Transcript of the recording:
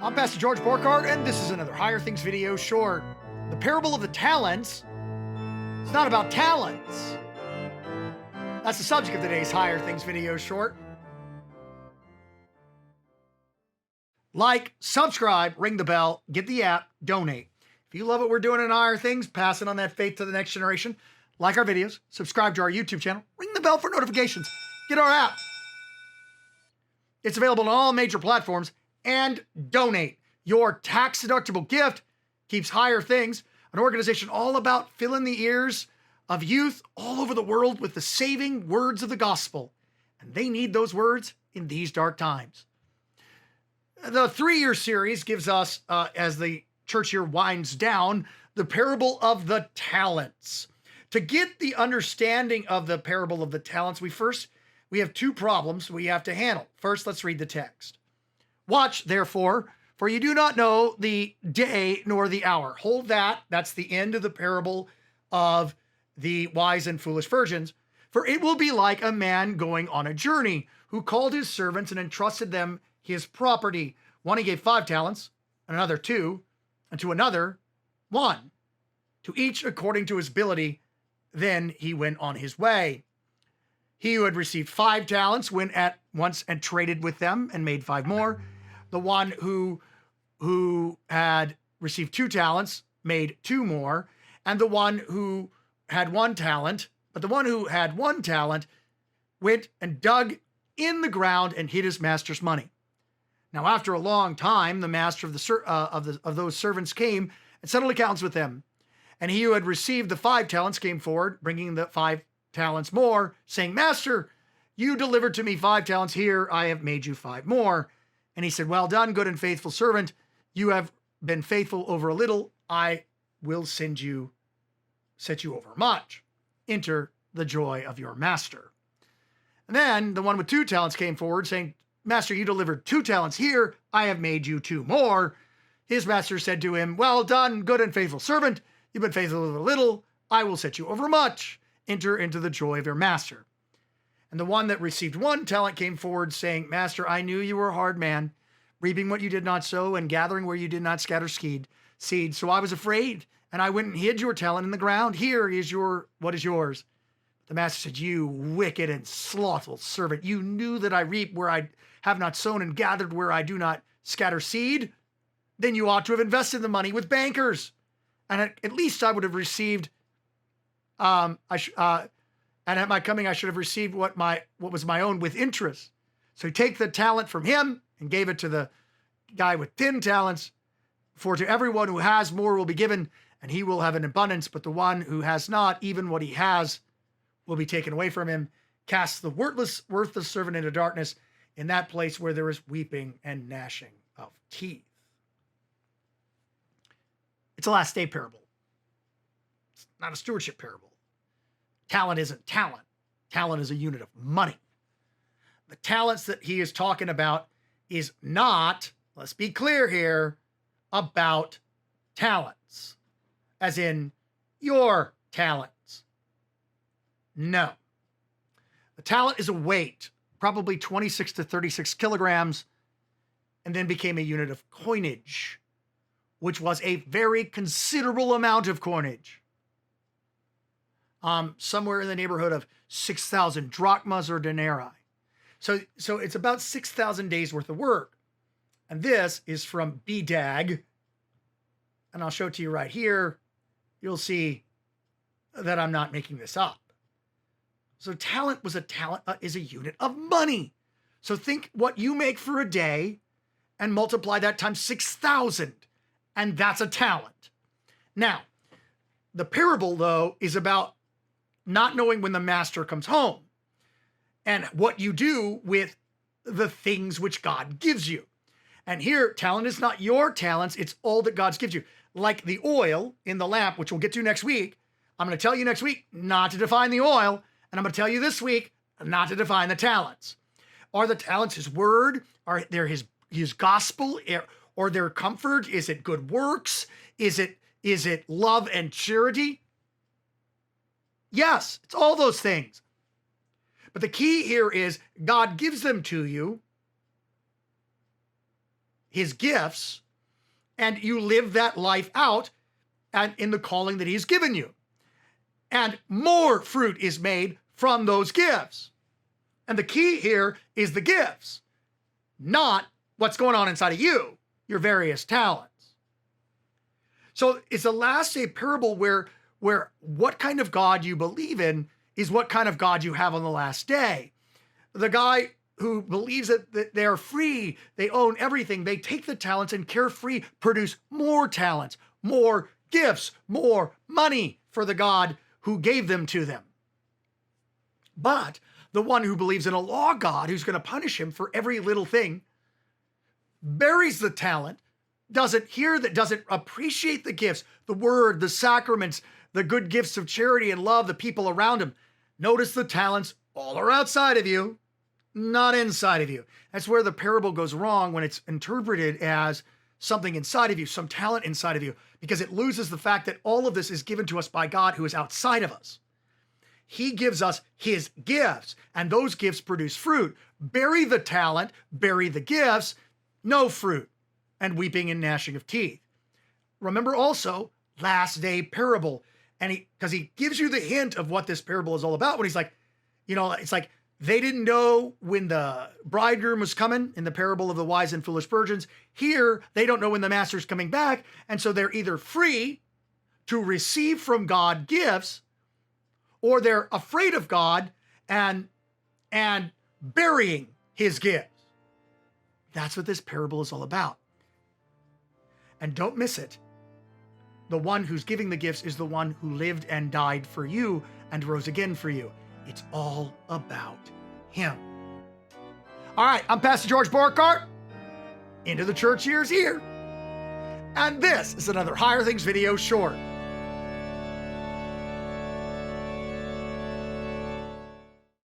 I'm Pastor George Borghardt, and this is another Higher Things video short. The parable of the talents is not about talents. That's the subject of today's Higher Things video short. Like, subscribe, ring the bell, get the app, donate. If you love what we're doing in Higher Things, passing on that faith to the next generation, like our videos, subscribe to our YouTube channel, ring the bell for notifications, get our app. It's available on all major platforms, and donate. Your tax-deductible gift keeps Higher Things, an organization all about filling the ears of youth all over the world with the saving words of the gospel. And they need those words in these dark times. The 3-year series gives us, as the church year winds down, the parable of the talents. To get the understanding of the parable of the talents, we have two problems we have to handle. First, let's read the text. Watch, therefore, for you do not know the day nor the hour. Hold that. That's the end of the parable of the wise and foolish virgins. For it will be like a man going on a journey who called his servants and entrusted them his property. One he gave 5 talents, and another 2, and to another 1. To each according to his ability. Then he went on his way. He who had received 5 talents went at once and traded with them and made 5 more. The one who had received 2 talents made 2 more. And the one who had 1 talent, but the one who had 1 talent went and dug in the ground and hid his master's money. Now, after a long time, the master of those servants came and settled accounts with them. And he who had received the 5 talents came forward, bringing the 5 talents more, saying, Master, you delivered to me 5 talents. Here I have made you 5 more. And he said, well done, good and faithful servant. You have been faithful over a little. I will set you over much. Enter the joy of your master. And then the one with 2 talents came forward, saying, Master, you delivered 2 talents. Here I have made you 2 more. His master said to him, well done, good and faithful servant. You've been faithful over a little. I will set you over much. Enter into the joy of your master. And the one that received 1 talent came forward, saying, Master, I knew you were a hard man, reaping what you did not sow and gathering where you did not scatter seed. So I was afraid, and I went and hid your talent in the ground. Here is what is yours. The master said, you wicked and slothful servant, you knew that I reap where I have not sown and gathered where I do not scatter seed. Then you ought to have invested the money with bankers. And at least I would have received, and at my coming, I should have received what was my own with interest. So he take the talent from him and gave it to the guy with 10 talents. For to everyone who has more will be given, and he will have an abundance. But the one who has not, even what he has, will be taken away from him. Cast the worthless servant into darkness, in that place where there is weeping and gnashing of teeth. It's a last day parable. It's not a stewardship parable. Talent isn't talent. Talent is a unit of money. The talents that he is talking about is not, let's be clear here, about talents, as in your talents. No. The talent is a weight, probably 26 to 36 kilograms, and then became a unit of coinage, which was a very considerable amount of coinage. Somewhere in the neighborhood of 6,000 drachmas or denarii. So it's about 6,000 days worth of work. And this is from BDAG. And I'll show it to you right here. You'll see that I'm not making this up. So talent is a unit of money. So think what you make for a day and multiply that times 6,000. And that's a talent. Now, the parable, though, is about not knowing when the master comes home and what you do with the things which God gives you. And here, talent is not your talents. It's all that God gives you. Like the oil in the lamp, which we'll get to next week. I'm going to tell you next week not to define the oil. And I'm going to tell you this week not to define the talents. Are the talents his word? Are they his gospel? Or their comfort? Is it good works? Is it love and charity? Yes, it's all those things. But the key here is God gives them to you his gifts, and you live that life out and in the calling that he's given you. And more fruit is made from those gifts. And the key here is the gifts, not what's going on inside of you, your various talents. So it's a last day parable where what kind of God you believe in is what kind of God you have on the last day. The guy who believes that they're free, they own everything, they take the talents and carefree produce more talents, more gifts, more money for the God who gave them to them. But the one who believes in a law God who's going to punish him for every little thing buries the talent, doesn't appreciate the gifts, the word, the sacraments, the good gifts of charity and love, the people around him. Notice the talents all are outside of you, not inside of you. That's where the parable goes wrong when it's interpreted as something inside of you, some talent inside of you, because it loses the fact that all of this is given to us by God who is outside of us. He gives us his gifts, and those gifts produce fruit. Bury the talent, bury the gifts, no fruit, and weeping and gnashing of teeth. Remember also, last day parable. And because he gives you the hint of what this parable is all about when he's like, it's like they didn't know when the bridegroom was coming in the parable of the wise and foolish virgins. Here, they don't know when the master's coming back. And so they're either free to receive from God gifts, or they're afraid of God and burying his gifts. That's what this parable is all about. And don't miss it. The one who's giving the gifts is the one who lived and died for you and rose again for you. It's all about him. All right, I'm Pastor George Borghardt. Into the church years here. And this is another Higher Things video short.